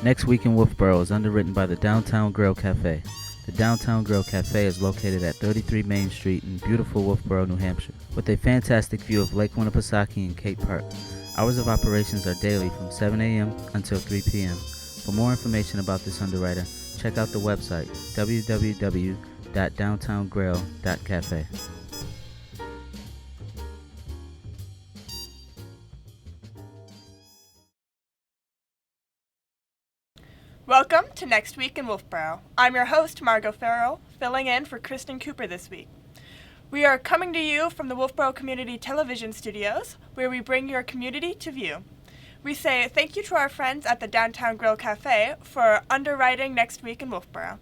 Next Week in Wolfeboro is underwritten by the Downtown Grill Cafe. The Downtown Grill Cafe is located at 33 Main Street in beautiful Wolfeboro, New Hampshire, with a fantastic view of Lake Winnipesaukee and Cate Park. Hours of operations are daily from 7 a.m. until 3 p.m. For more information about this underwriter, check out the website www.downtowngrill.cafe. Welcome to Next Week in Wolfeboro. I'm your host, Margot Farrell, filling in for Kristen Cooper this week. We are coming to you from the Wolfeboro Community Television studios, where we bring your community to view. We say thank you to our friends at the Downtown Grill Cafe for underwriting Next Week in Wolfeboro.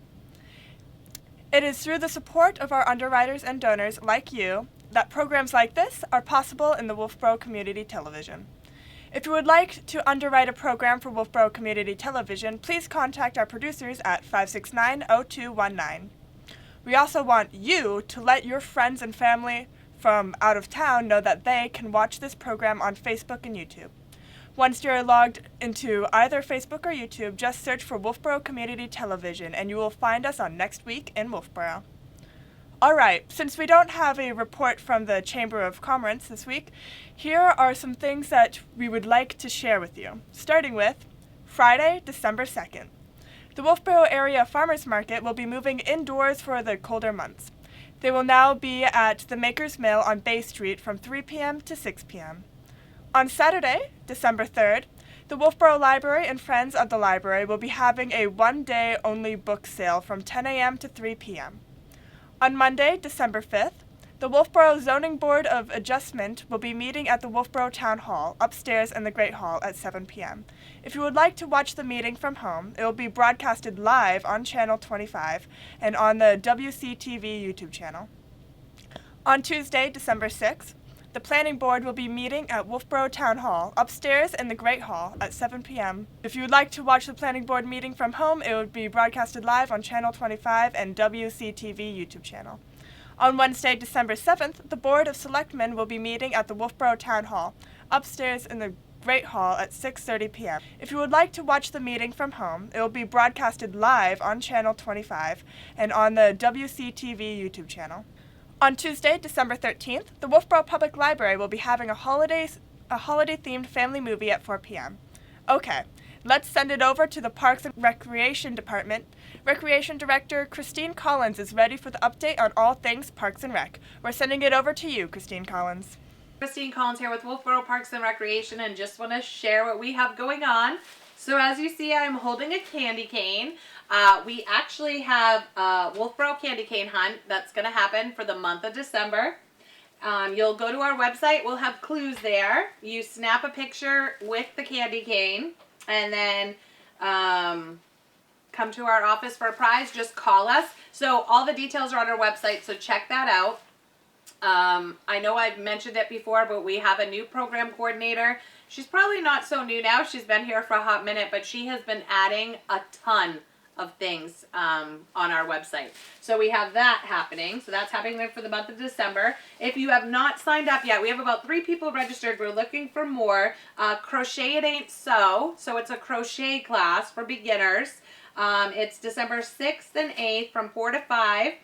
It is through the support of our underwriters and donors like you that programs like this are possible in the Wolfeboro Community Television. If you would like to underwrite a program for Wolfeboro Community Television, please contact our producers at 569-0219. We also want you to let your friends and family from out of town know that they can watch this program on Facebook and YouTube. Once you're logged into either Facebook or YouTube, just search for Wolfeboro Community Television and you will find us on Next Week in Wolfeboro. Alright, since we don't have a report from the Chamber of Commerce this week, here are some things that we would like to share with you, starting with Friday, December 2nd. The Wolfeboro Area Farmers Market will be moving indoors for the colder months. They will now be at the Maker's Mill on Bay Street from 3 p.m. to 6 p.m. On Saturday, December 3rd, the Wolfeboro Library and Friends of the Library will be having a one-day only book sale from 10 a.m. to 3 p.m. On Monday, December 5th, the Wolfeboro Zoning Board of Adjustment will be meeting at the Wolfeboro Town Hall, upstairs in the Great Hall at 7 p.m. If you would like to watch the meeting from home, it will be broadcasted live on Channel 25 and on the WCTV YouTube channel. On Tuesday, December 6th, the Planning Board will be meeting at Wolfeboro Town Hall, upstairs in the Great Hall at 7 p.m. If you would like to watch the Planning Board meeting from home, it would be broadcasted live on Channel 25 and WCTV YouTube channel. On Wednesday, December 7th, the Board of Selectmen will be meeting at the Wolfeboro Town Hall, upstairs in the Great Hall at 6:30 p.m. If you would like to watch the meeting from home, it will be broadcasted live on Channel 25 and on the WCTV YouTube channel. On Tuesday, December 13th, the Wolfeboro Public Library will be having a holiday-themed family movie at 4 p.m. Okay, let's send it over to the Parks and Recreation Department. Recreation Director Christine Collins is ready for the update on all things Parks and Rec. We're sending it over to you, Christine Collins. Christine Collins here with Wolfeboro Parks and Recreation, and just want to share what we have going on. So as you see, I'm holding a candy cane. We actually have a Wolfeboro candy cane hunt that's going to happen for the month of December. You'll go to our website. We'll have clues there. You snap a picture with the candy cane and then come to our office for a prize. Just call us. So all the details are on our website, so check that out. I know I've mentioned it before, but we have a new program coordinator. She's probably not so new now. She's been here for a hot minute, but she has been adding a ton of things on our website. So we have that happening. So that's happening for the month of December. If you have not signed up yet, we have about 3 people registered. We're looking for more. Crochet It Ain't So. So it's a crochet class for beginners. It's December 6th and 8th from 4 to 5.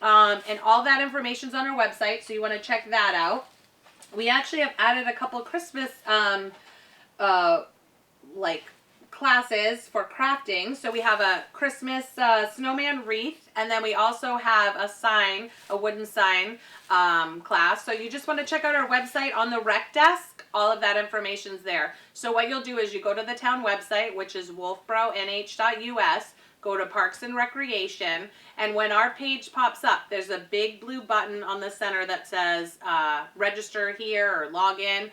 And all that information's on our website, so you want to check that out. We actually have added a couple Christmas classes for crafting. So we have a Christmas snowman wreath, and then we also have a wooden sign class. So you just want to check out our website on the rec desk. All of that information's there. So what you'll do is you go to the town website, which is wolfeboronh.us. Go to Parks and Recreation, and when our page pops up, there's a big blue button on the center that says register here or log in.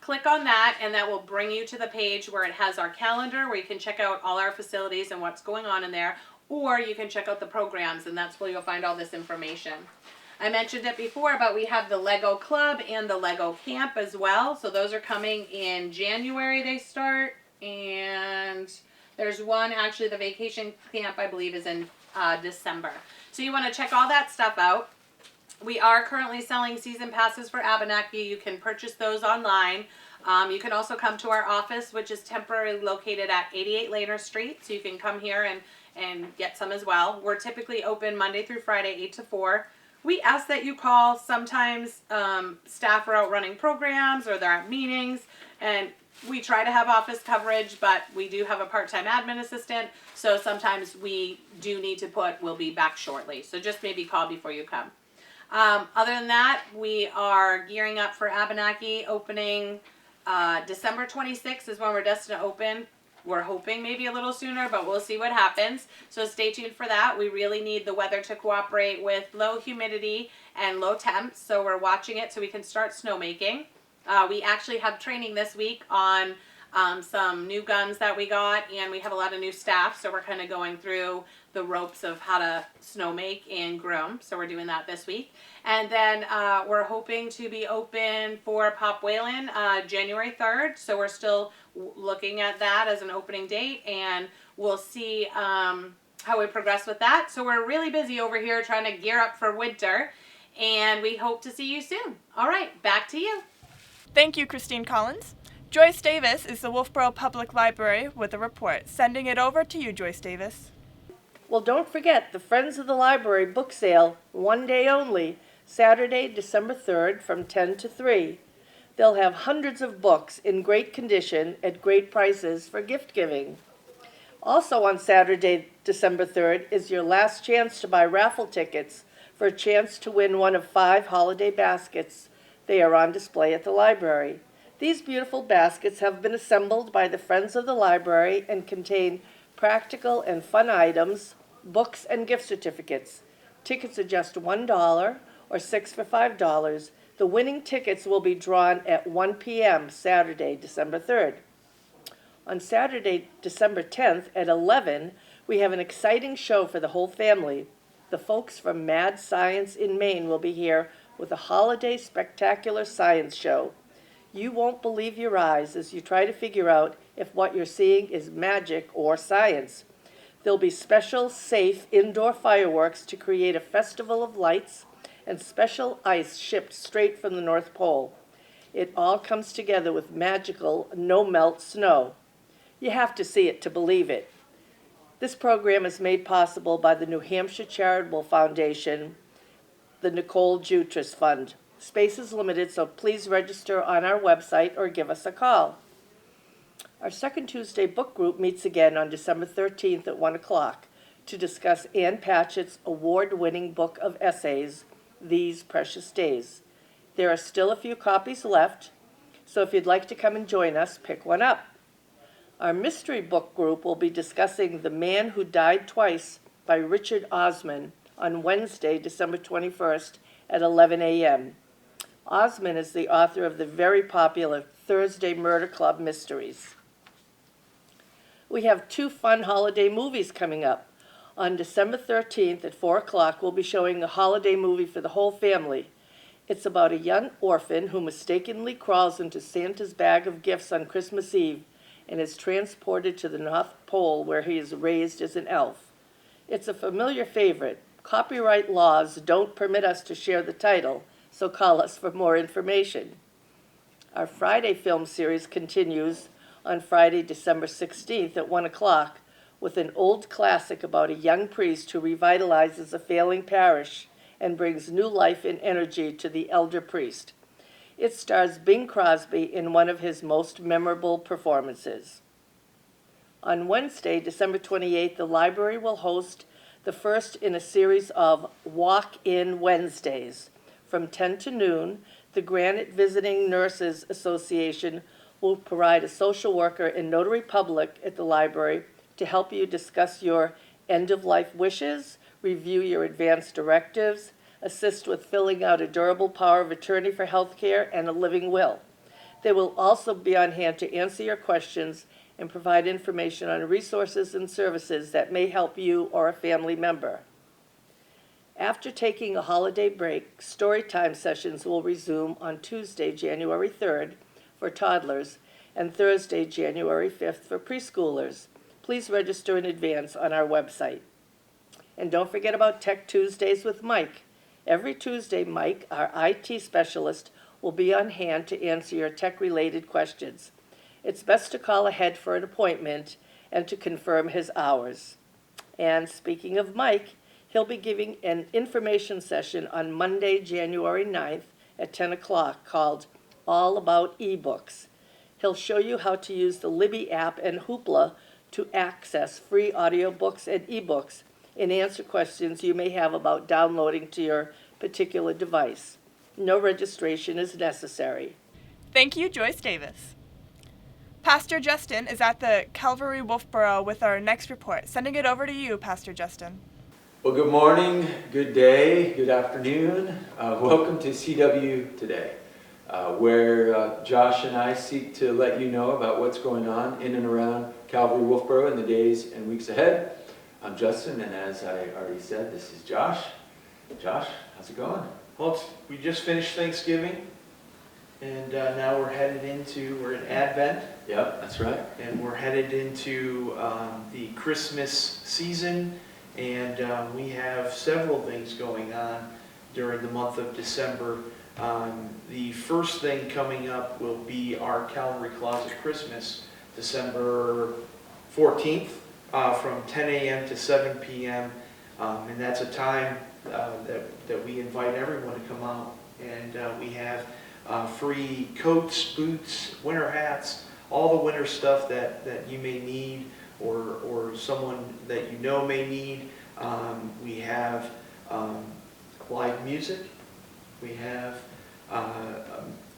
Click on that, and that will bring you to the page where it has our calendar, where you can check out all our facilities and what's going on in there, or you can check out the programs, and that's where you'll find all this information. I mentioned it before, but we have the Lego Club and the Lego Camp as well. So those are coming in January, they start, and there's one, actually the vacation camp, I believe, is in December. So you want to check all that stuff out. We are currently selling season passes for Abenaki. You can purchase those online. You can also come to our office, which is temporarily located at 88 Laner Street, so you can come here and get some as well. We're typically open Monday through Friday, 8 to 4. We ask that you call. Sometimes staff are out running programs or they're at meetings, and we try to have office coverage, but we do have a part-time admin assistant, so sometimes we do need to put, we'll be back shortly. So just maybe call before you come. Other than that, we are gearing up for Abenaki opening. December 26th is when we're destined to open. We're hoping maybe a little sooner, but we'll see what happens. So stay tuned for that. We really need the weather to cooperate with low humidity and low temps, so we're watching it so we can start snowmaking. We actually have training this week on some new guns that we got, and we have a lot of new staff, so we're kind of going through the ropes of how to snow make and groom. So we're doing that this week. And then we're hoping to be open for Pop Whalen January 3rd. So we're still looking at that as an opening date, and we'll see how we progress with that. So we're really busy over here trying to gear up for winter, and we hope to see you soon. All right, back to you. Thank you, Christine Collins. Joyce Davis is the Wolfeboro Public Library with a report. Sending it over to you, Joyce Davis. Well, don't forget the Friends of the Library book sale, one day only, Saturday, December 3rd from 10 to 3. They'll have hundreds of books in great condition at great prices for gift giving. Also on Saturday, December 3rd, is your last chance to buy raffle tickets for a chance to win one of 5 holiday baskets. They are on display at the library. These beautiful baskets have been assembled by the Friends of the Library and contain practical and fun items, books, and gift certificates. Tickets are just $1 or 6 for $5. The winning tickets will be drawn at 1 p.m. Saturday, December 3rd. On Saturday, December 10th at 11, we have an exciting show for the whole family. The folks from Mad Science in Maine will be here with a holiday spectacular science show. You won't believe your eyes as you try to figure out if what you're seeing is magic or science. There'll be special, safe indoor fireworks to create a festival of lights and special ice shipped straight from the North Pole. It all comes together with magical, no-melt snow. You have to see it to believe it. This program is made possible by the New Hampshire Charitable Foundation, the Nicole Jutras Fund. Space is limited, so please register on our website or give us a call. Our second Tuesday book group meets again on December 13th at 1 o'clock to discuss Ann Patchett's award-winning book of essays, These Precious Days. There are still a few copies left, so if you'd like to come and join us, pick one up. Our mystery book group will be discussing The Man Who Died Twice by Richard Osman on Wednesday, December 21st at 11 a.m. Osman is the author of the very popular Thursday Murder Club mysteries. We have 2 fun holiday movies coming up. On December 13th at 4 o'clock, we'll be showing a holiday movie for the whole family. It's about a young orphan who mistakenly crawls into Santa's bag of gifts on Christmas Eve and is transported to the North Pole where he is raised as an elf. It's a familiar favorite. Copyright laws don't permit us to share the title, so call us for more information. Our Friday film series continues on Friday, December 16th at 1 o'clock with an old classic about a young priest who revitalizes a failing parish and brings new life and energy to the elder priest. It stars Bing Crosby in one of his most memorable performances. On Wednesday, December 28th, the library will host the first in a series of Walk-In Wednesdays. From 10 to noon, the Granite Visiting Nurses Association will provide a social worker and notary public at the library to help you discuss your end-of-life wishes, review your advance directives, assist with filling out a durable power of attorney for health care, and a living will. They will also be on hand to answer your questions and provide information on resources and services that may help you or a family member. After taking a holiday break, storytime sessions will resume on Tuesday, January 3rd for toddlers and Thursday, January 5th for preschoolers. Please register in advance on our website. And don't forget about Tech Tuesdays with Mike. Every Tuesday, Mike, our IT specialist, will be on hand to answer your tech-related questions. It's best to call ahead for an appointment and to confirm his hours. And speaking of Mike, he'll be giving an information session on Monday, January 9th at 10 o'clock called All About eBooks. He'll show you how to use the Libby app and Hoopla to access free audiobooks and ebooks and answer questions you may have about downloading to your particular device. No registration is necessary. Thank you, Joyce Davis. Pastor Justin is at the Calvary Wolfeboro with our next report. Sending it over to you, Pastor Justin. Well, good morning, good day, good afternoon. Welcome to CW Today, where Josh and I seek to let you know about what's going on in and around Calvary Wolfeboro in the days and weeks ahead. I'm Justin, and as I already said, this is Josh. Josh, how's it going? Well, we just finished Thanksgiving, and now we're in Advent. Yep, that's right. And we're headed into the Christmas season, and we have several things going on during the month of December. The first thing coming up will be our Calvary Closet Christmas, December 14th, from 10 a.m. to 7 p.m., and that's a time that we invite everyone to come out, and we have free coats, boots, winter hats, all the winter stuff that you may need or someone that you know may need. We have live music. We have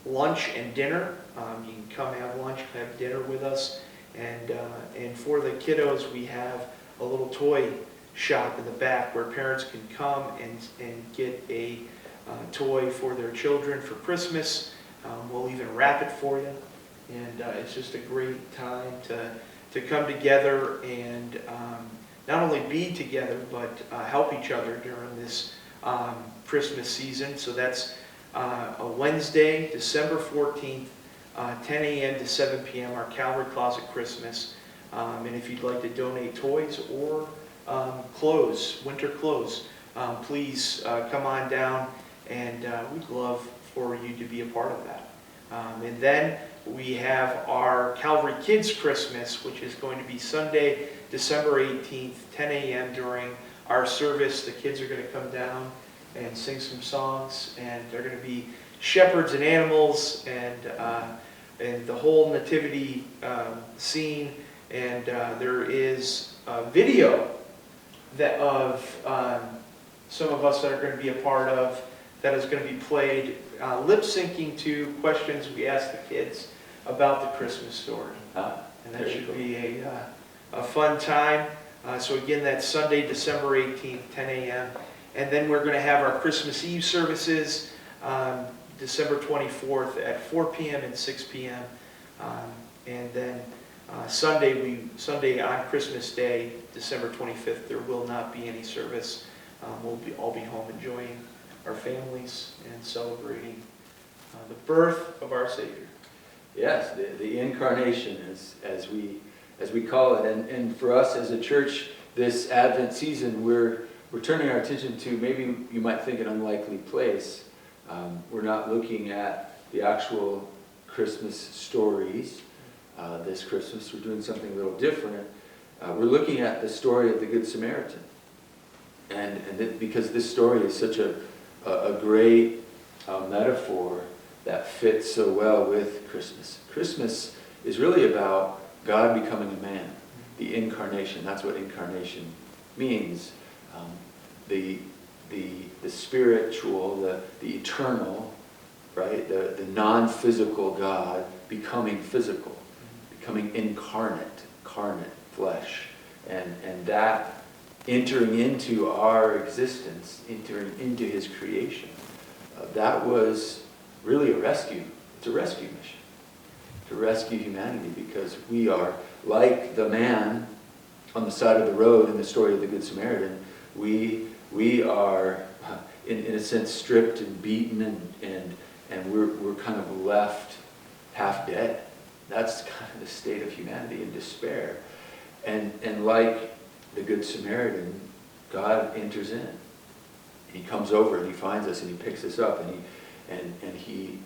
lunch and dinner. You can come have lunch, have dinner with us. And for the kiddos, we have a little toy shop in the back where parents can come and get a toy for their children for Christmas. We'll even wrap it for you. And it's just a great time to come together and not only be together, but help each other during this Christmas season. So that's a Wednesday, December 14th, 10 a.m. to 7 p.m., our Calvary Closet Christmas. And if you'd like to donate toys or clothes, winter clothes, please come on down, and we'd love for you to be a part of that. And then we have our Calvary Kids Christmas, which is going to be Sunday, December 18th, 10 a.m. during our service. The kids are going to come down and sing some songs, and they're going to be shepherds and animals, and the whole nativity scene. And there is a video of some of us that are going to be a part of that is going to be played lip syncing to questions we ask the kids about the Christmas story. And that should be a fun time. So again, that's Sunday, December 18th, 10 a.m. And then we're going to have our Christmas Eve services December 24th at 4 p.m. and 6 p.m. And then Sunday on Christmas Day, December 25th, there will not be any service. We'll all be home enjoying our families and celebrating the birth of our Savior. Yes, the incarnation, as we call it, and for us as a church, this Advent season, we're turning our attention to, maybe you might think, an unlikely place. We're not looking at the actual Christmas stories. This Christmas, we're doing something a little different. We're looking at the story of the Good Samaritan, because this story is such a great metaphor that fits so well with Christmas. Christmas is really about God becoming a man, the incarnation. That's what incarnation means. The spiritual, the eternal, right? The non-physical God becoming physical, becoming incarnate flesh, and that entering into our existence, entering into His creation. That was really a rescue. It's a rescue mission to rescue humanity, because we are like the man on the side of the road in the story of the Good Samaritan. We are, in a sense, stripped and beaten, and we're kind of left half dead. That's kind of the state of humanity, in despair. And like the Good Samaritan, God enters in. He comes over and He finds us and He picks us up, and he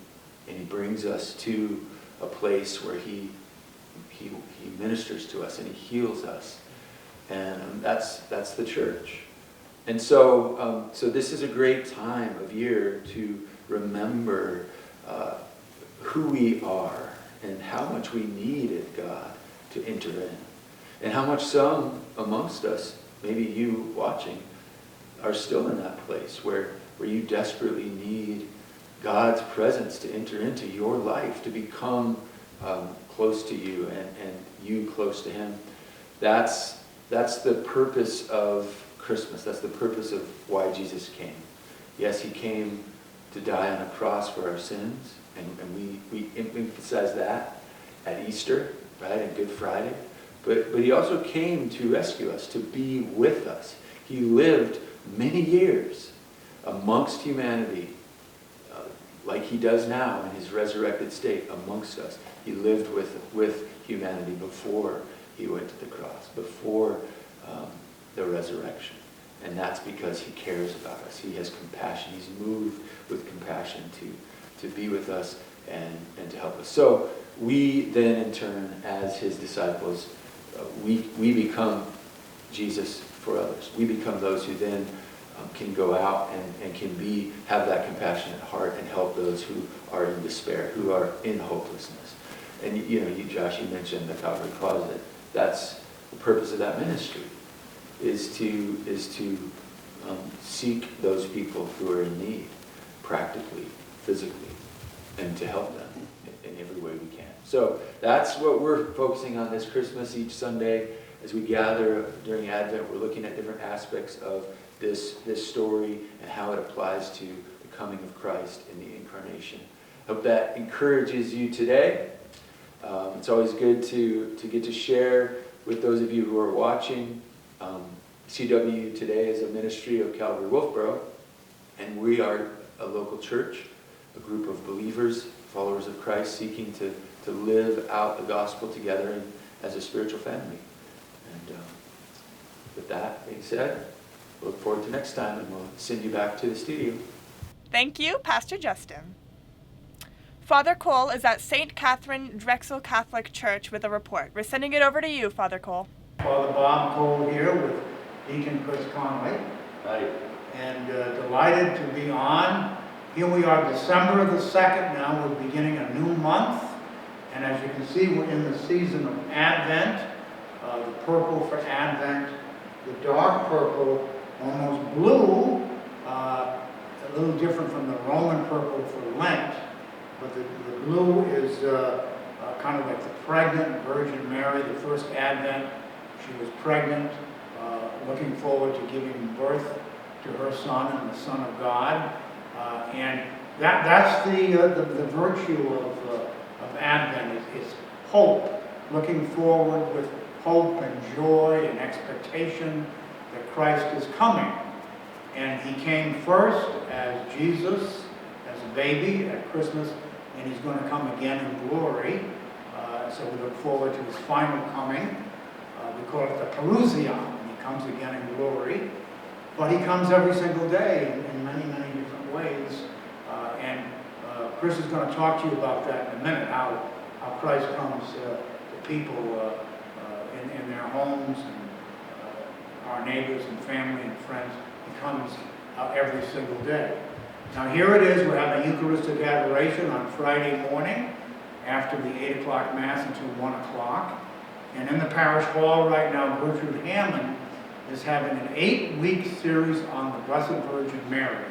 and he brings us to a place where he ministers to us and he heals us. And that's the church. And so, so this is a great time of year to remember who we are and how much we needed God to enter in. And how much some amongst us, maybe you watching, are still in that place where you desperately need God's presence to enter into your life, to become close to you and you close to him. That's the purpose of Christmas. That's the purpose of why Jesus came. Yes, he came to die on a cross for our sins, and we emphasize that at Easter, right, and Good Friday. But he also came to rescue us, to be with us. He lived many years amongst humanity, like he does now in his resurrected state amongst us. He lived with humanity before he went to the cross, before the resurrection. And that's because he cares about us. He has compassion. He's moved with compassion to be with us and to help us. So we then in turn, as his disciples, we become Jesus for others. We become those who then can go out and can have that compassionate heart and help those who are in despair, who are in hopelessness. And Josh, you mentioned the Calvary Closet. That's the purpose of that ministry, is to seek those people who are in need, practically, physically, and to help them in every way we can. So that's what we're focusing on this Christmas. Each Sunday, as we gather during Advent, we're looking at different aspects of this story and how it applies to the coming of Christ in the incarnation. Hope that encourages you today. It's always good to get to share with those of you who are watching. CW today is a ministry of Calvary Wolfeboro, and we are a local church, a group of believers, followers of Christ, seeking to live out the gospel together and as a spiritual family. And with that being said, look forward to next time, and we'll send you back to the studio. Thank you, Pastor Justin. Father Cole is at St. Katherine Drexel Catholic Church with a report. We're sending it over to you, Father Cole. Father Bob Cole here with Deacon Chris Conway. Hi. And delighted to be on. Here we are, December the 2nd now. We're beginning a new month. And as you can see, we're in the season of Advent. The purple for Advent, the dark purple, almost blue, a little different from the Roman purple for Lent. But the blue is kind of like the pregnant Virgin Mary, the first Advent. She was pregnant, looking forward to giving birth to her son and the Son of God. And that's the virtue of Advent, is hope, looking forward with hope and joy and expectation that Christ is coming. And he came first as Jesus, as a baby at Christmas, and he's going to come again in glory. So we look forward to his final coming. We call it the Parousia, when he comes again in glory. But he comes every single day in many, many different ways. And Chris is going to talk to you about that in a minute, how Christ comes to people in their homes and our neighbors and family and friends. He comes every single day. Now here it is, we're having Eucharistic adoration on Friday morning after the 8 o'clock Mass until 1 o'clock. And in the parish hall right now, Gertrude Hammond is having an 8-week series on the Blessed Virgin Mary.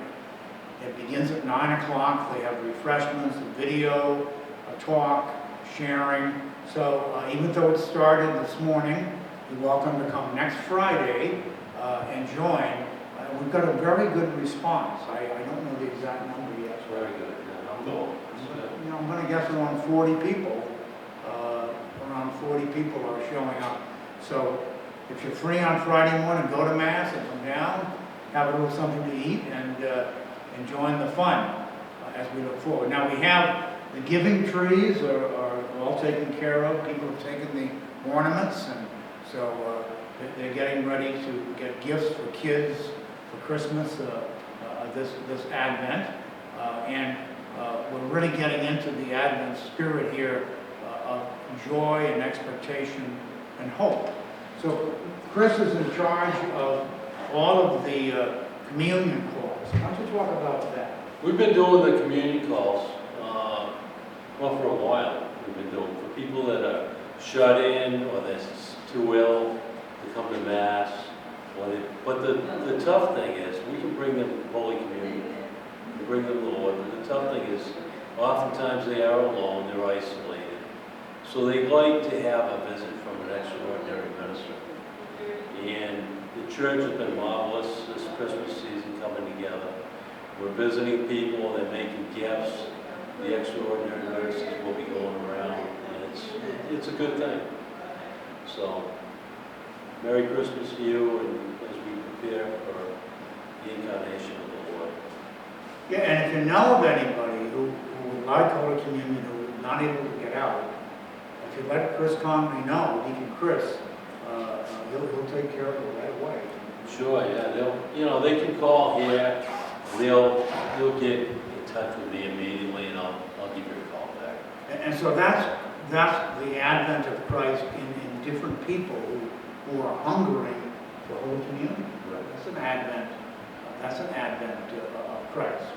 It begins at 9 o'clock. They have refreshments, a video, a talk, sharing. So even though it started this morning, you're welcome to come next Friday and join. We've got a very good response. I don't know the exact number yet. Very good. I'm going to guess around 40 people. Around 40 people are showing up. So if you're free on Friday morning, go to Mass and come down, have a little something to eat, and join the fun as we look forward. Now we have the giving trees are all taken care of. People have taken the ornaments, and so they're getting ready to get gifts for kids for Christmas this Advent. And we're really getting into the Advent spirit here of joy and expectation and hope. So Chris is in charge of all of the communion calls. Why don't you talk about that? We've been doing the communion calls, for a while. We've been doing for people that are shut in or they're too ill to come to Mass. But the tough thing is, we can bring them Holy Communion, we can bring them the Lord, but the tough thing is, oftentimes they are alone, they're isolated. So they like to have a visit from an extraordinary minister. And the church has been marvelous this Christmas season coming together. We're visiting people, they're making gifts. The extraordinary ministers will be going around, and it's a good thing. So, Merry Christmas to you, and as we prepare for the incarnation of the Lord. Yeah, and if you know of anybody who would like Holy Communion, who is not able to get out, if you let Chris Conley know, Deacon Chris, he'll take care of it right away. Sure, yeah, they can call here. They'll get in touch with me immediately, and I'll give you a call back. And so that's the advent of Christ in different people who are hungering for Holy Communion. Right. That's an advent of Christ.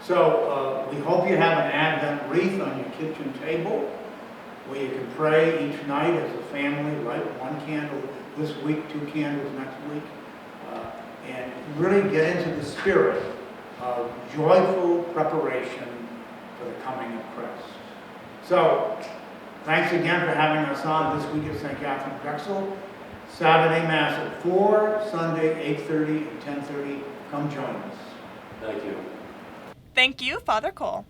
So we hope you have an Advent wreath on your kitchen table where you can pray each night as a family, light one candle this week, 2 candles next week, and really get into the spirit of joyful preparation for the coming of Christ. So, thanks again for having us on this week at St. Katherine Drexel. Saturday Mass at 4, Sunday 8:30 and 10:30. Come join us. Thank you. Thank you, Father Cole.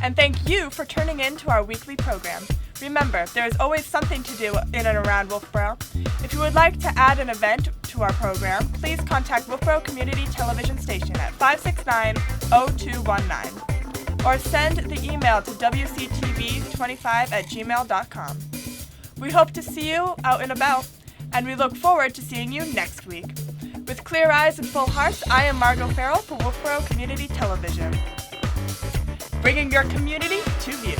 And thank you for tuning in to our weekly program. Remember, there is always something to do in and around Wolfeboro. If you would like to add an event to our program, please contact Wolfeboro Community Television Station at 569-0219 or send the email to wctv25@gmail.com. We hope to see you out and about, and we look forward to seeing you next week. With clear eyes and full hearts, I am Margot Farrell for Wolfeboro Community Television, bringing your community to view.